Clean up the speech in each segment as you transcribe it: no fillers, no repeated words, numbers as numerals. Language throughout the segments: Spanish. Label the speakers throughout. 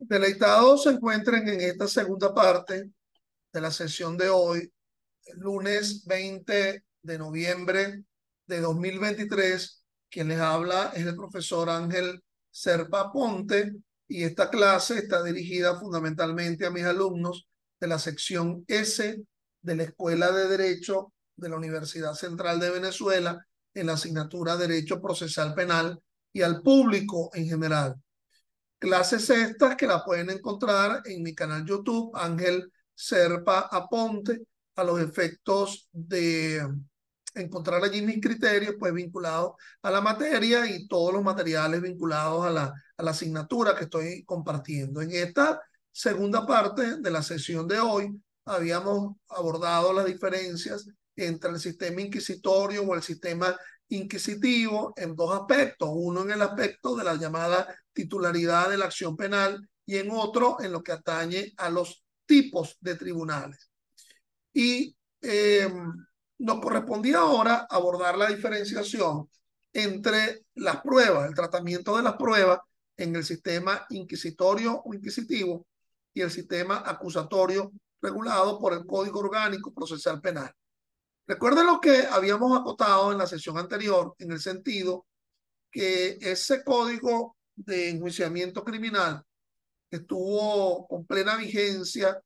Speaker 1: Deleitados se encuentren en esta segunda parte de la sesión de hoy, el lunes 20 de noviembre de 2023. Quien les habla es el profesor Ángel Serpa Ponte y esta clase está dirigida fundamentalmente a mis alumnos de la sección S de la Escuela de Derecho de la Universidad Central de Venezuela en la asignatura Derecho Procesal Penal y al público en general. Clases estas que la pueden encontrar en mi canal YouTube, Ángel Serpa Aponte, a los efectos de encontrar allí mis criterios, pues vinculados a la materia y todos los materiales vinculados a la asignatura que estoy compartiendo. En esta segunda parte de la sesión de hoy, habíamos abordado las diferencias entre el sistema inquisitorio o el sistema inquisitivo en dos aspectos. Uno en el aspecto de la llamada titularidad de la acción penal y en otro en lo que atañe a los tipos de tribunales. Y nos correspondía ahora abordar la diferenciación entre las pruebas, el tratamiento de las pruebas en el sistema inquisitorio o inquisitivo y el sistema acusatorio regulado por el Código Orgánico Procesal Penal. Recuerden lo que habíamos acotado en la sesión anterior, en el sentido que ese código de enjuiciamiento criminal estuvo con plena vigencia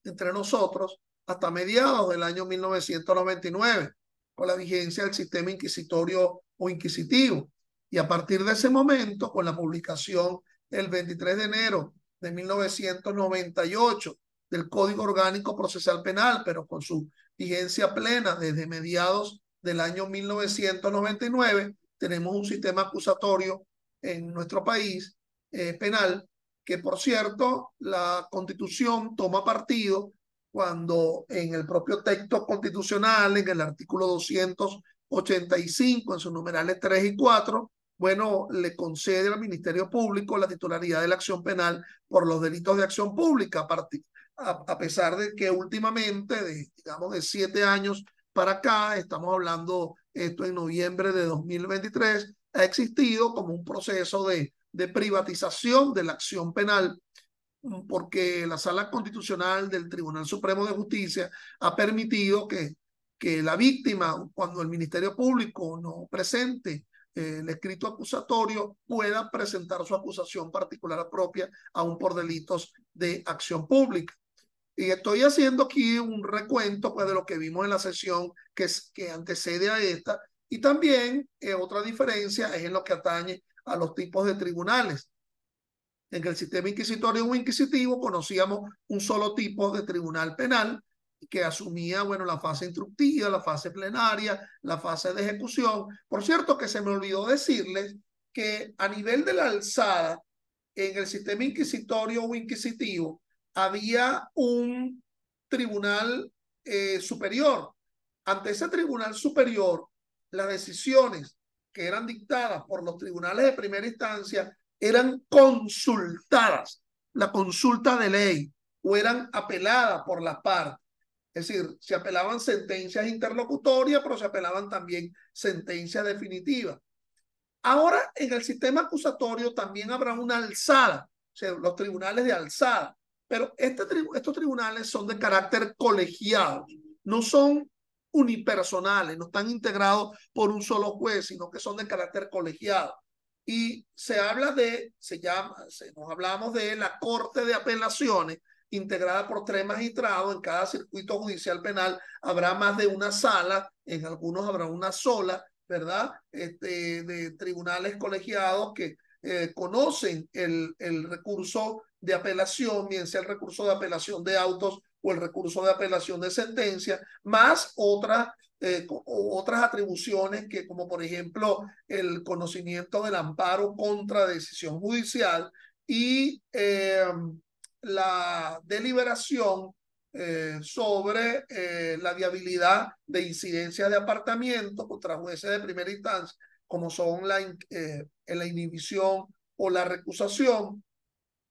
Speaker 1: entre nosotros hasta mediados del año 1999, con la vigencia del sistema inquisitorio o inquisitivo. Y a partir de ese momento, con la publicación el 23 de enero de 1998 del Código Orgánico Procesal Penal, pero con su vigencia plena desde mediados del año 1999, tenemos un sistema acusatorio en nuestro país penal que, por cierto, la Constitución toma partido cuando en el propio texto constitucional, en el artículo 285, en sus numerales 3 y 4, bueno, le concede al Ministerio Público la titularidad de la acción penal por los delitos de acción pública, a pesar de que últimamente, digamos, de 7 años para acá, estamos hablando esto en noviembre de 2023, ha existido como un proceso de privatización de la acción penal, porque la Sala Constitucional del Tribunal Supremo de Justicia ha permitido que la víctima, cuando el Ministerio Público no presente el escrito acusatorio, pueda presentar su acusación particular propia, aún por delitos de acción pública. Y estoy haciendo aquí un recuento, pues, de lo que vimos en la sesión que antecede a esta. Y también otra diferencia es en lo que atañe a los tipos de tribunales. En el sistema inquisitorio o inquisitivo conocíamos un solo tipo de tribunal penal que asumía, bueno, la fase instructiva, la fase plenaria, la fase de ejecución. Por cierto, que se me olvidó decirles que a nivel de la alzada, en el sistema inquisitorio o inquisitivo, había un tribunal superior. Ante ese tribunal superior, las decisiones que eran dictadas por los tribunales de primera instancia eran consultadas, la consulta de ley, o eran apeladas por las partes. Es decir, se apelaban sentencias interlocutorias, pero se apelaban también sentencias definitivas. Ahora, en el sistema acusatorio también habrá una alzada, o sea, los tribunales de alzada, pero estos tribunales son de carácter colegiado, no son unipersonales, no están integrados por un solo juez, sino que son de carácter colegiado. Y nos hablamos de la Corte de Apelaciones, integrada por 3 magistrados. En cada circuito judicial penal habrá más de una sala, en algunos habrá una sola, ¿verdad? De tribunales colegiados que conocen el recurso de apelación, bien sea el recurso de apelación de autos o el recurso de apelación de sentencia, más otras atribuciones que, como por ejemplo el conocimiento del amparo contra decisión judicial y la deliberación sobre la viabilidad de incidencias de apartamiento contra jueces de primera instancia, como son la inhibición o la recusación,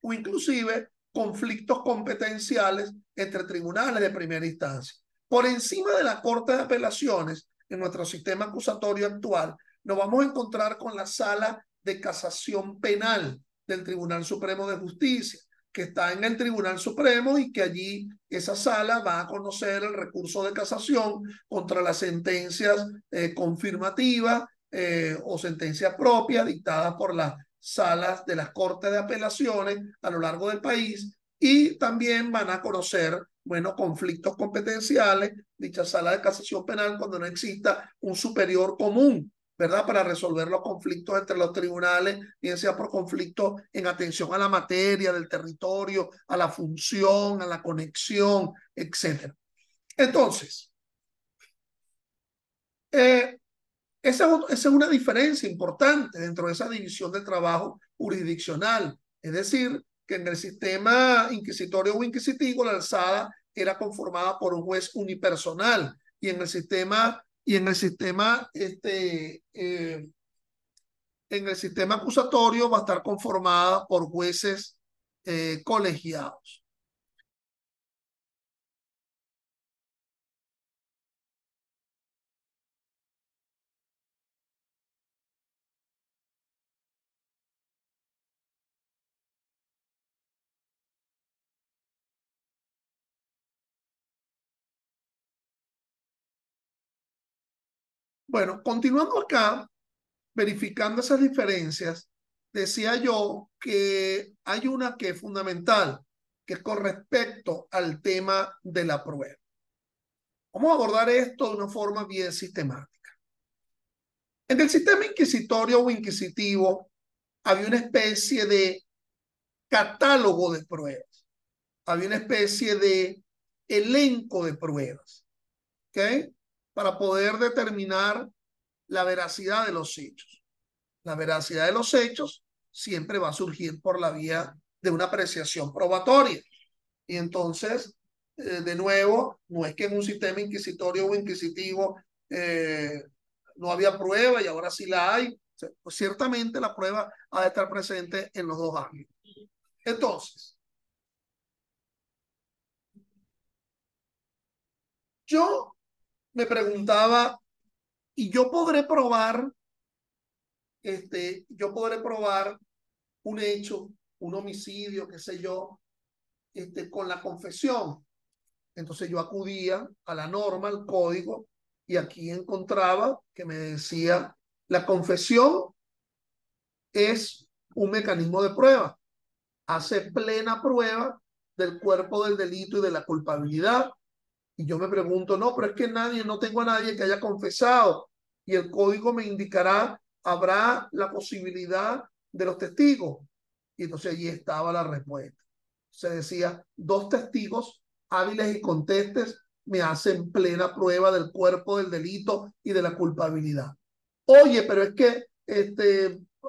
Speaker 1: o inclusive conflictos competenciales entre tribunales de primera instancia. Por encima de la Corte de Apelaciones, en nuestro sistema acusatorio actual, nos vamos a encontrar con la Sala de Casación Penal del Tribunal Supremo de Justicia, que está en el Tribunal Supremo y que allí esa sala va a conocer el recurso de casación contra las sentencias confirmativas o sentencias propias dictadas por las salas de las Cortes de Apelaciones a lo largo del país, y también van a conocer, bueno, conflictos competenciales, dicha sala de casación penal, cuando no exista un superior común, ¿verdad? Para resolver los conflictos entre los tribunales, bien sea por conflictos en atención a la materia del territorio, a la función, a la conexión, etc. Entonces, esa es una diferencia importante dentro de esa división del trabajo jurisdiccional. Es decir, que en el sistema inquisitorio o inquisitivo la alzada era conformada por un juez unipersonal, y en el sistema en el sistema acusatorio va a estar conformada por jueces colegiados. Bueno, continuando acá, verificando esas diferencias, decía yo que hay una que es fundamental, que es con respecto al tema de la prueba. Vamos a abordar esto de una forma bien sistemática. En el sistema inquisitorio o inquisitivo había una especie de catálogo de pruebas, había una especie de elenco de pruebas, ¿ok? Para poder determinar la veracidad de los hechos. La veracidad de los hechos siempre va a surgir por la vía de una apreciación probatoria. Y entonces, de nuevo, no es que en un sistema inquisitorio o inquisitivo no había prueba y ahora sí la hay. O sea, pues ciertamente la prueba ha de estar presente en los dos ámbitos. Entonces, yo me preguntaba, ¿y yo podré probar un hecho, un homicidio, qué sé yo, con la confesión? Entonces yo acudía a la norma, al código, y aquí encontraba que me decía, la confesión es un mecanismo de prueba, hace plena prueba del cuerpo del delito y de la culpabilidad. Y yo me pregunto, no, pero es que no tengo a nadie que haya confesado, y el código me indicará, habrá la posibilidad de los testigos. Y entonces allí estaba la respuesta. Se decía, dos testigos hábiles y contestes me hacen plena prueba del cuerpo del delito y de la culpabilidad. Oye, pero es que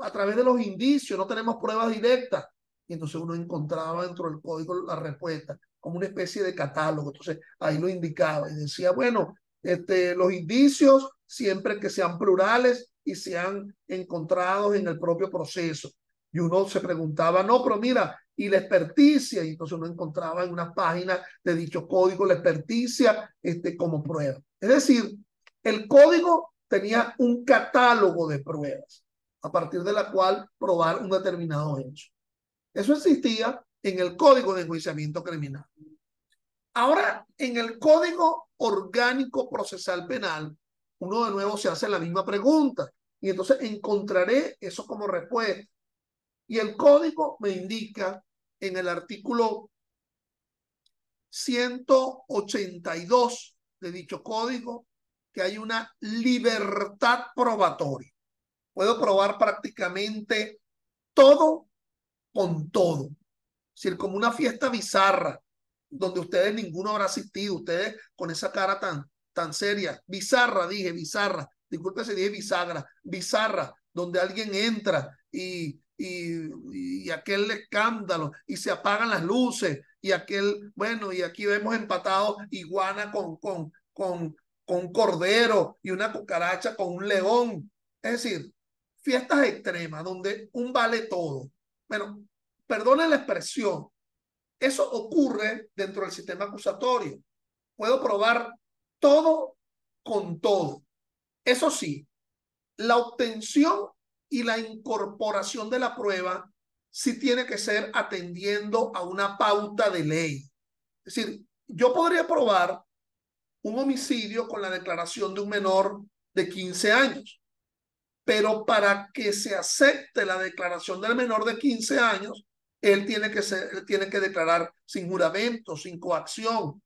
Speaker 1: a través de los indicios no tenemos pruebas directas. Y entonces uno encontraba dentro del código la respuesta, como una especie de catálogo. Entonces ahí lo indicaba y decía, bueno, los indicios siempre que sean plurales y sean encontrados en el propio proceso. Y uno se preguntaba, no, pero mira, y la experticia, y entonces uno encontraba en unas páginas de dicho código la experticia como prueba. Es decir, el código tenía un catálogo de pruebas a partir de la cual probar un determinado hecho. Eso existía en el Código de Enjuiciamiento Criminal. Ahora, en el Código Orgánico Procesal Penal, uno de nuevo se hace la misma pregunta y entonces encontraré eso como respuesta. Y el código me indica en el artículo 182 de dicho código que hay una libertad probatoria. Puedo probar prácticamente todo con todo. Es decir, como una fiesta bizarra, donde ustedes ninguno habrá asistido, ustedes con esa cara tan seria, bizarra, dije, bizarra, disculpe si dije bisagra, bizarra, donde alguien entra y aquel escándalo, y se apagan las luces, y bueno, y aquí vemos empatado iguana con cordero, y una cucaracha con un león. Es decir, fiestas extremas, donde un vale todo. Bueno, perdone la expresión, eso ocurre dentro del sistema acusatorio. Puedo probar todo con todo. Eso sí, la obtención y la incorporación de la prueba sí tiene que ser atendiendo a una pauta de ley. Es decir, yo podría probar un homicidio con la declaración de un menor de 15 años, pero para que se acepte la declaración del menor de 15 años, él tiene que declarar sin juramento, sin coacción.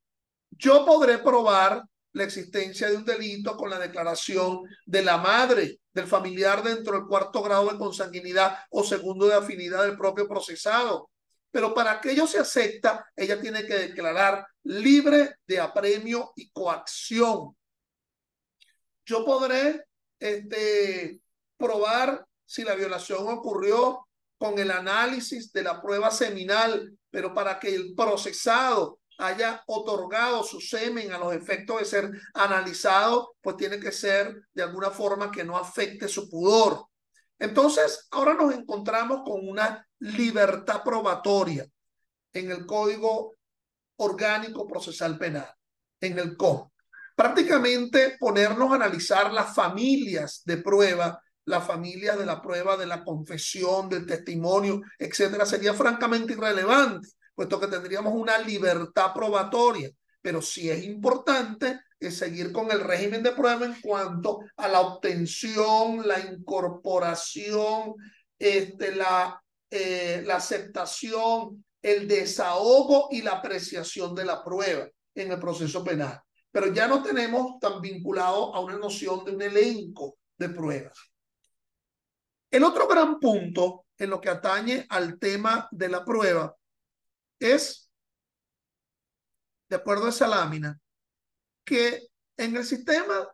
Speaker 1: Yo podré probar la existencia de un delito con la declaración de la madre, del familiar dentro del cuarto grado de consanguinidad o segundo de afinidad del propio procesado. Pero para que ello se acepta, ella tiene que declarar libre de apremio y coacción. Yo podré probar si la violación ocurrió con el análisis de la prueba seminal, pero para que el procesado haya otorgado su semen a los efectos de ser analizado, pues tiene que ser de alguna forma que no afecte su pudor. Entonces, ahora nos encontramos con una libertad probatoria en el Código Orgánico Procesal Penal, en el COP. Prácticamente ponernos a analizar las familias de prueba, las familias de la prueba, de la confesión, del testimonio, etcétera, sería francamente irrelevante, puesto que tendríamos una libertad probatoria. Pero sí es importante seguir con el régimen de prueba en cuanto a la obtención, la incorporación, la aceptación, el desahogo y la apreciación de la prueba en el proceso penal. Pero ya no tenemos tan vinculado a una noción de un elenco de pruebas. El otro gran punto en lo que atañe al tema de la prueba es, de acuerdo a esa lámina, que en el sistema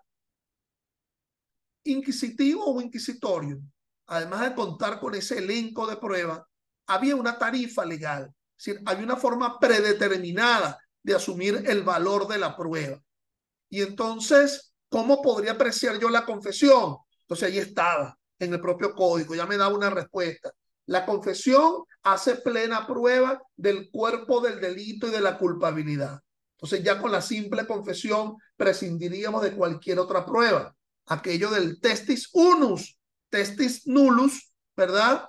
Speaker 1: inquisitivo o inquisitorio, además de contar con ese elenco de pruebas, había una tarifa legal. Es decir, había una forma predeterminada de asumir el valor de la prueba. Y entonces, ¿cómo podría apreciar yo la confesión? Entonces ahí estaba, en el propio código, ya me daba una respuesta. La confesión hace plena prueba del cuerpo del delito y de la culpabilidad. Entonces ya con la simple confesión prescindiríamos de cualquier otra prueba. Aquello del testis unus, testis nullus, ¿verdad?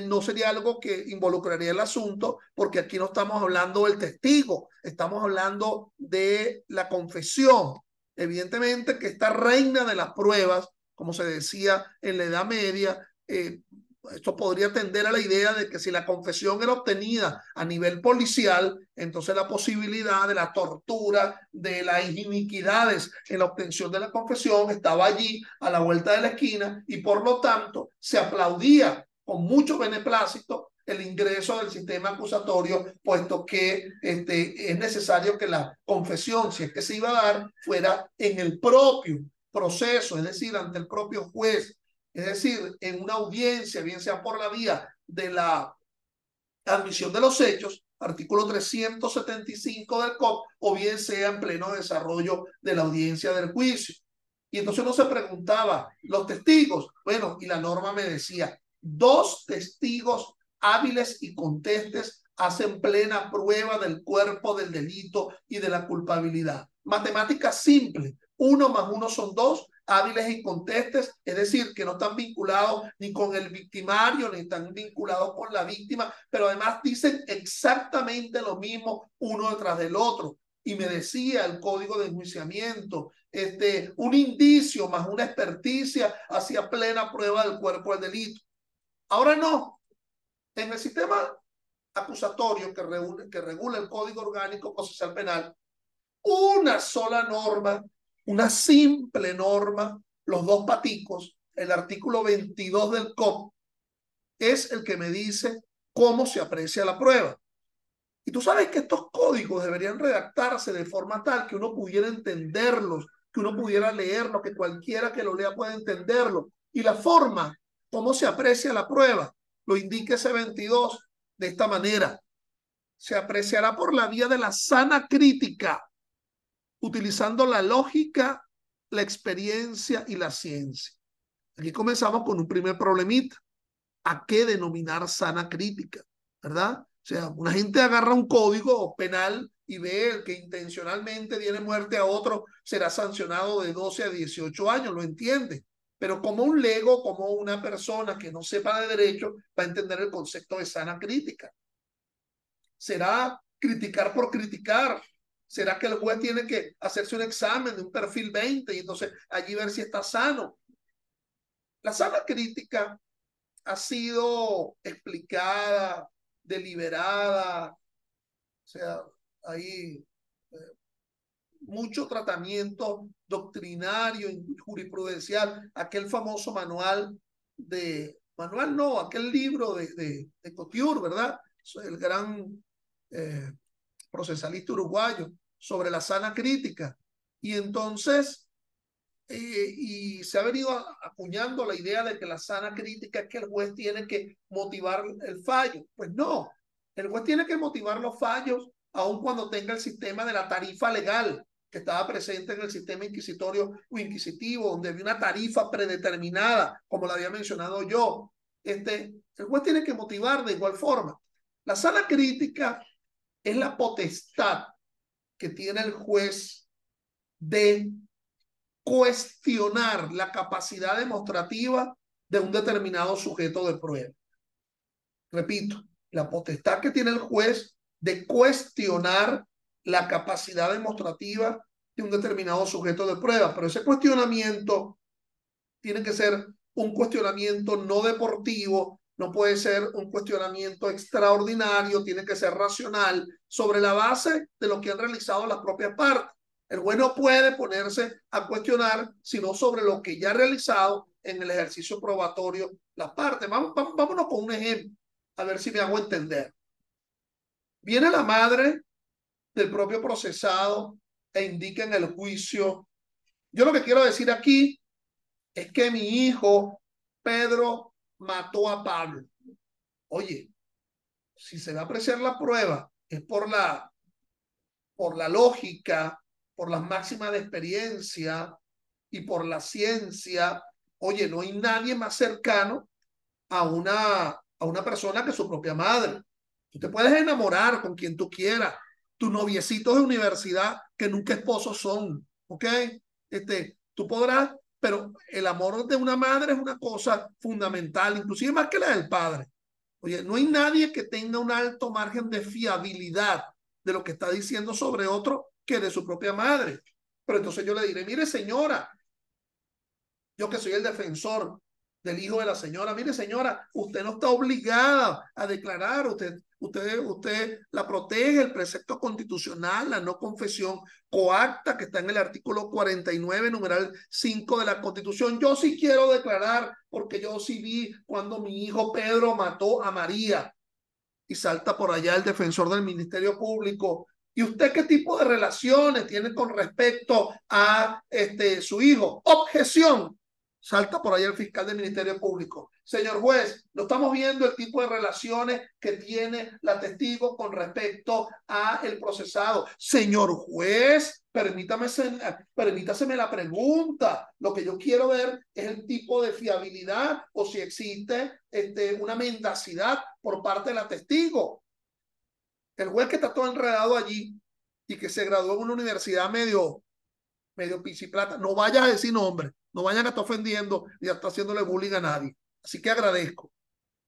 Speaker 1: No sería algo que involucraría el asunto, porque aquí no estamos hablando del testigo, estamos hablando de la confesión. Evidentemente que esta reina de las pruebas, como se decía en la Edad Media, esto podría tender a la idea de que si la confesión era obtenida a nivel policial, entonces la posibilidad de la tortura, de las iniquidades en la obtención de la confesión estaba allí a la vuelta de la esquina, y por lo tanto se aplaudía con mucho beneplácito el ingreso del sistema acusatorio, puesto que es necesario que la confesión, si es que se iba a dar, fuera en el propio proceso, es decir, ante el propio juez, es decir, en una audiencia, bien sea por la vía de la admisión de los hechos, artículo 375 del COP, o bien sea en pleno desarrollo de la audiencia del juicio. Y entonces uno se preguntaba, los testigos, bueno, y la norma me decía, 2 testigos hábiles y contestes hacen plena prueba del cuerpo del delito y de la culpabilidad. Matemática simple, 1 más 1 son 2, hábiles y contestes, es decir, que no están vinculados ni con el victimario, ni están vinculados con la víctima, pero además dicen exactamente lo mismo uno detrás del otro. Y me decía el código de enjuiciamiento, un indicio más una experticia hacía plena prueba del cuerpo del delito. Ahora no, en el sistema acusatorio que regula el Código Orgánico Procesal Penal, una sola norma, una simple norma, los 2 paticos, el artículo 22 del COP, es el que me dice cómo se aprecia la prueba. Y tú sabes que estos códigos deberían redactarse de forma tal que uno pudiera entenderlos, que uno pudiera leerlos, que cualquiera que lo lea pueda entenderlo. Y la forma, cómo se aprecia la prueba, lo indica ese 22 de esta manera. Se apreciará por la vía de la sana crítica, utilizando la lógica, la experiencia y la ciencia. Aquí comenzamos con un primer problemita. ¿A qué denominar sana crítica? ¿Verdad? O sea, una gente agarra un código penal y ve que intencionalmente diere muerte a otro, será sancionado de 12 a 18 años, lo entiende. Pero como un lego, como una persona que no sepa de derecho, va a entender el concepto de sana crítica. ¿Será criticar por criticar? ¿Será que el juez tiene que hacerse un examen de un perfil 20 y entonces allí ver si está sano? La sana crítica ha sido explicada, deliberada, o sea, hay mucho tratamiento doctrinario y jurisprudencial. Aquel famoso manual no, aquel libro de Couture, ¿verdad? El gran eh, procesalista uruguayo sobre la sana crítica. Y entonces, y se ha venido acuñando la idea de que la sana crítica es que el juez tiene que motivar el fallo. Pues no, el juez tiene que motivar los fallos aun cuando tenga el sistema de la tarifa legal que estaba presente en el sistema inquisitorio o inquisitivo, donde había una tarifa predeterminada, como la había mencionado yo. El juez tiene que motivar de igual forma. La sana crítica es la potestad que tiene el juez de cuestionar la capacidad demostrativa de un determinado sujeto de prueba. Repito, la potestad que tiene el juez de cuestionar la capacidad demostrativa de un determinado sujeto de prueba, pero ese cuestionamiento tiene que ser un cuestionamiento no deportivo, no puede ser un cuestionamiento extraordinario, tiene que ser racional sobre la base de lo que han realizado las propias partes. El juez no puede ponerse a cuestionar, sino sobre lo que ya ha realizado en el ejercicio probatorio las partes. Vámonos con un ejemplo, a ver si me hago entender. Viene la madre del propio procesado e indica en el juicio. Yo lo que quiero decir aquí es que mi hijo Pedro mató a Pablo. Oye, si se va a apreciar la prueba, es por la lógica, por las máximas de experiencia y por la ciencia. Oye, no hay nadie más cercano a una persona que su propia madre. Tú te puedes enamorar con quien tú quieras, tus noviecitos de universidad que nunca esposos son, ¿ok? Tú podrás, pero el amor de una madre es una cosa fundamental, inclusive más que la del padre. Oye, no hay nadie que tenga un alto margen de fiabilidad de lo que está diciendo sobre otro que de su propia madre. Pero entonces yo le diré, mire señora, yo que soy el defensor del hijo de la señora, mire señora, usted no está obligada a declarar, usted la protege el precepto constitucional, la no confesión coacta que está en el artículo 49, numeral 5 de la Constitución. Yo sí quiero declarar porque yo sí vi cuando mi hijo Pedro mató a María. Y salta por allá el defensor del Ministerio Público. ¿Y usted qué tipo de relaciones tiene con respecto a su hijo? Objeción. Salta por allá el fiscal del Ministerio Público. Señor juez, no estamos viendo el tipo de relaciones que tiene la testigo con respecto a el procesado. Señor juez, permítaseme la pregunta. Lo que yo quiero ver es el tipo de fiabilidad o si existe una mendacidad por parte de la testigo. El juez que está todo enredado allí y que se graduó en una universidad medio pisciplata, no vaya a decir nombre, no vayan a estar ofendiendo ni a estar haciéndole bullying a nadie. Así que agradezco.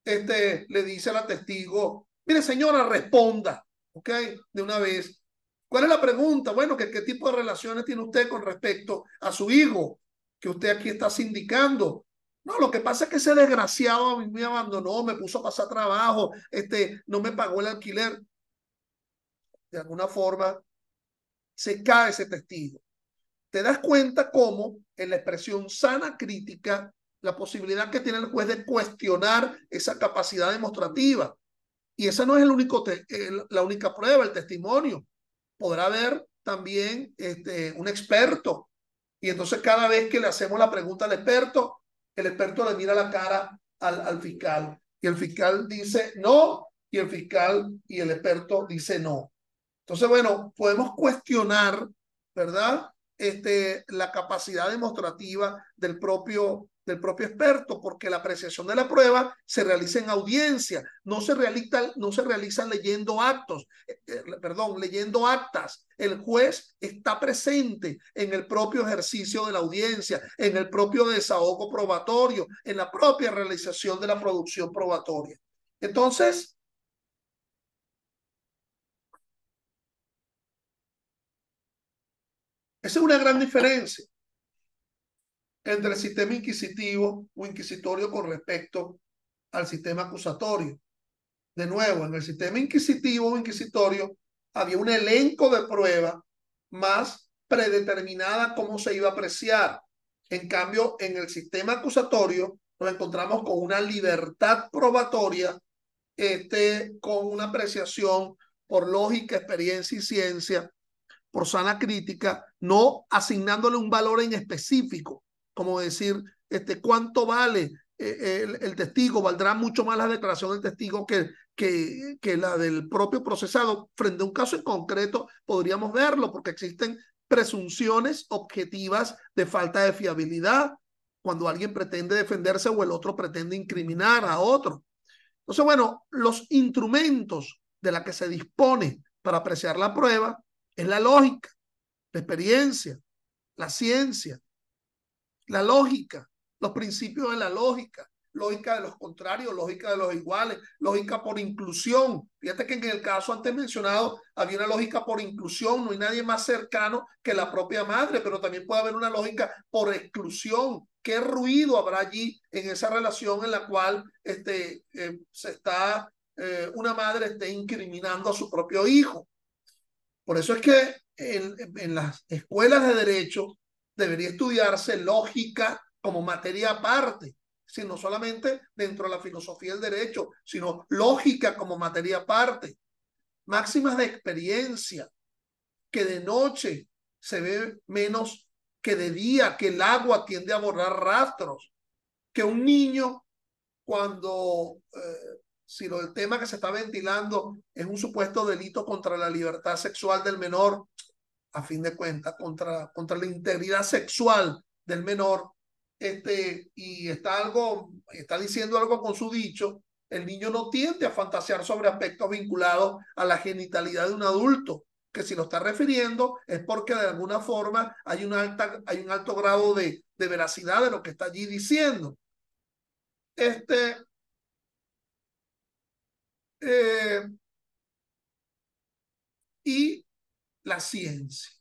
Speaker 1: Le dice a la testigo, mire señora, responda, ¿ok? De una vez. ¿Cuál es la pregunta? Bueno, ¿qué tipo de relaciones tiene usted con respecto a su hijo que usted aquí está sindicando? No, lo que pasa es que ese desgraciado a mí me abandonó, me puso a pasar trabajo, no me pagó el alquiler. De alguna forma se cae ese testigo. Te das cuenta cómo en la expresión sana crítica, la posibilidad que tiene el juez de cuestionar esa capacidad demostrativa. Y esa no es la única prueba, el testimonio. Podrá haber también un experto. Y entonces cada vez que le hacemos la pregunta al experto, el experto le mira la cara al fiscal. Y el fiscal dice no, y el fiscal y el experto dice no. Entonces, bueno, podemos cuestionar, ¿verdad? La capacidad demostrativa del propio del propio experto, porque la apreciación de la prueba se realiza en audiencia, no se realiza leyendo actos, leyendo actas. El juez está presente en el propio ejercicio de la audiencia, en el propio desahogo probatorio, en la propia realización de la producción probatoria. Entonces, esa es una gran diferencia entre el sistema inquisitivo o inquisitorio con respecto al sistema acusatorio. De nuevo, en el sistema inquisitivo o inquisitorio había un elenco de pruebas más predeterminada cómo se iba a apreciar. En cambio, en el sistema acusatorio nos encontramos con una libertad probatoria, con una apreciación por lógica, experiencia y ciencia, por sana crítica, no asignándole un valor en específico, como decir, ¿cuánto vale el testigo? Valdrá mucho más la declaración del testigo que la del propio procesado. Frente a un caso en concreto podríamos verlo, porque existen presunciones objetivas de falta de fiabilidad cuando alguien pretende defenderse o el otro pretende incriminar a otro. Entonces, bueno, los instrumentos de la que se dispone para apreciar la prueba es la lógica, la experiencia, la ciencia, la lógica, los principios de la lógica, lógica de los contrarios, lógica de los iguales, lógica por inclusión. Fíjate que en el caso antes mencionado había una lógica por inclusión, no hay nadie más cercano que la propia madre, pero también puede haber una lógica por exclusión. ¿Qué ruido habrá allí en esa relación en la cual una madre esté incriminando a su propio hijo? Por eso es que en las escuelas de derecho debería estudiarse lógica como materia aparte, no solamente dentro de la filosofía del derecho, sino lógica como materia aparte. Máximas de experiencia, que de noche se ve menos que de día, que el agua tiende a borrar rastros, que un niño cuando si el tema que se está ventilando es un supuesto delito contra la libertad sexual del menor, a fin de cuentas, contra la integridad sexual del menor, y está diciendo algo con su dicho, el niño no tiende a fantasear sobre aspectos vinculados a la genitalidad de un adulto, que si lo está refiriendo es porque de alguna forma hay un alto grado de veracidad de lo que está allí diciendo. Eh, y la ciencia.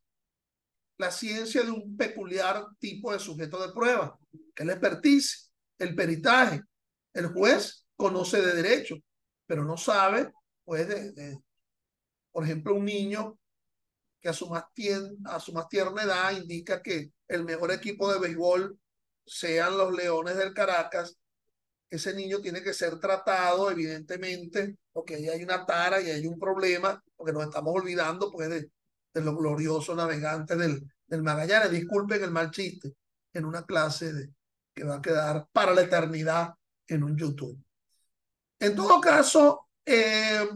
Speaker 1: La ciencia de un peculiar tipo de sujeto de prueba, que es la experticia, el peritaje. El juez conoce de derecho, pero no sabe, pues, por ejemplo, un niño que a su más tierna edad indica que el mejor equipo de béisbol sean los Leones del Caracas. Ese niño tiene que ser tratado, evidentemente, porque ahí hay una tara y hay un problema, porque nos estamos olvidando, pues, de los gloriosos navegantes del Magallanes. Disculpen el mal chiste, en una clase que va a quedar para la eternidad en un YouTube. En todo caso, esa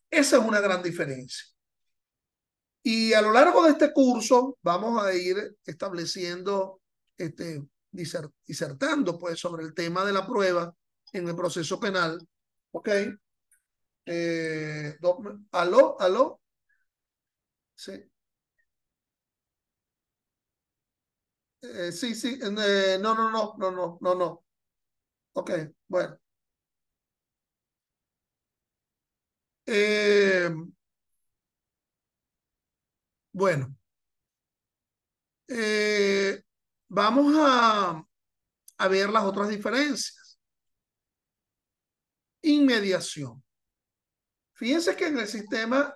Speaker 1: es una gran diferencia. Y a lo largo de este curso vamos a ir estableciendo, disertando pues sobre el tema de la prueba en el proceso penal. ¿Ok? ¿Aló? ¿Aló? Sí. Sí, sí. No, no, no, no, no, no, no. Ok, bueno. Eh, bueno. Eh, Vamos a ver las otras diferencias. Inmediación. Fíjense que en el sistema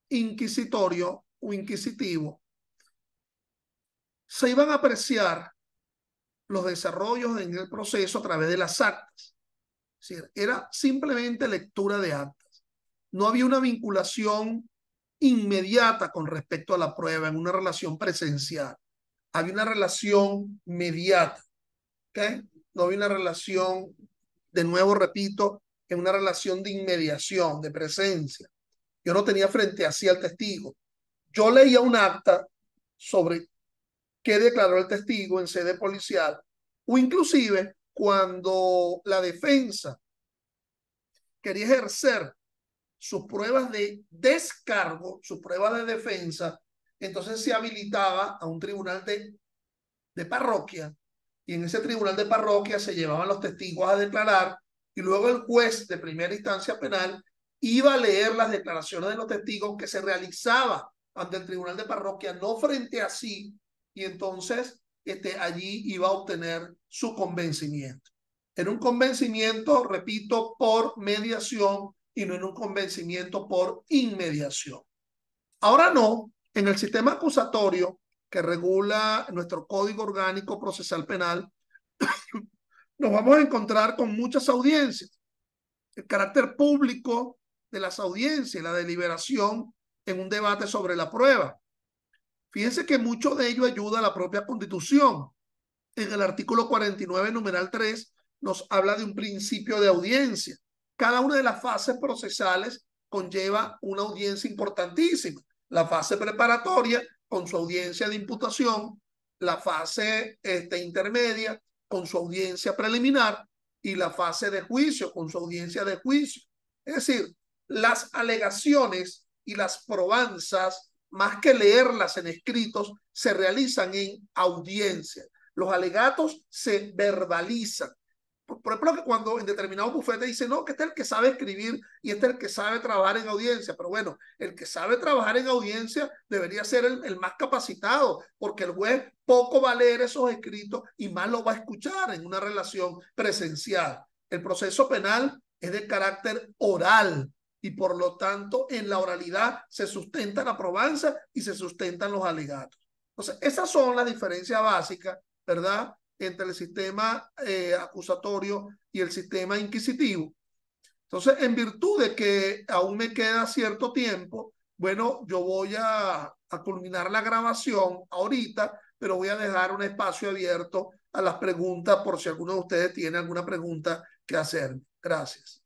Speaker 1: inquisitorio o inquisitivo se iban a apreciar los desarrollos en el proceso a través de las actas. Es decir, era simplemente lectura de actas. No había una vinculación inmediata con respecto a la prueba en una relación presencial. Había una relación mediata. ¿Okay? No había una relación, de nuevo repito, en una relación de inmediación, de presencia. Yo no tenía frente a sí al testigo. Yo leía un acta sobre qué declaró el testigo en sede policial o inclusive cuando la defensa quería ejercer sus pruebas de descargo, sus pruebas de defensa, entonces se habilitaba a un tribunal de parroquia, y en ese tribunal de parroquia se llevaban los testigos a declarar, y luego el juez de primera instancia penal iba a leer las declaraciones de los testigos que se realizaba ante el tribunal de parroquia, no frente a sí, y entonces allí iba a obtener su convencimiento. En un convencimiento, repito, por mediación y no en un convencimiento por inmediación. Ahora no, en el sistema acusatorio que regula nuestro Código Orgánico Procesal Penal, nos vamos a encontrar con muchas audiencias. El carácter público de las audiencias, la deliberación en un debate sobre la prueba. Fíjense que mucho de ello ayuda a la propia Constitución. En el artículo 49, numeral 3, nos habla de un principio de audiencia. Cada una de las fases procesales conlleva una audiencia importantísima. La fase preparatoria con su audiencia de imputación, la fase intermedia con su audiencia preliminar y la fase de juicio con su audiencia de juicio. Es decir, las alegaciones y las probanzas, más que leerlas en escritos, se realizan en audiencia. Los alegatos se verbalizan. Por ejemplo, que cuando en determinado bufete dice, no, que este es el que sabe escribir y este es el que sabe trabajar en audiencia. Pero bueno, el que sabe trabajar en audiencia debería ser el más capacitado, porque el juez poco va a leer esos escritos y más lo va a escuchar en una relación presencial. El proceso penal es de carácter oral y por lo tanto en la oralidad se sustenta la probanza y se sustentan los alegatos. Entonces, esas son las diferencias básicas, ¿verdad?, entre el sistema acusatorio y el sistema inquisitivo. Entonces, en virtud de que aún me queda cierto tiempo, bueno, yo voy a culminar la grabación ahorita, pero voy a dejar un espacio abierto a las preguntas por si alguno de ustedes tiene alguna pregunta que hacer. Gracias.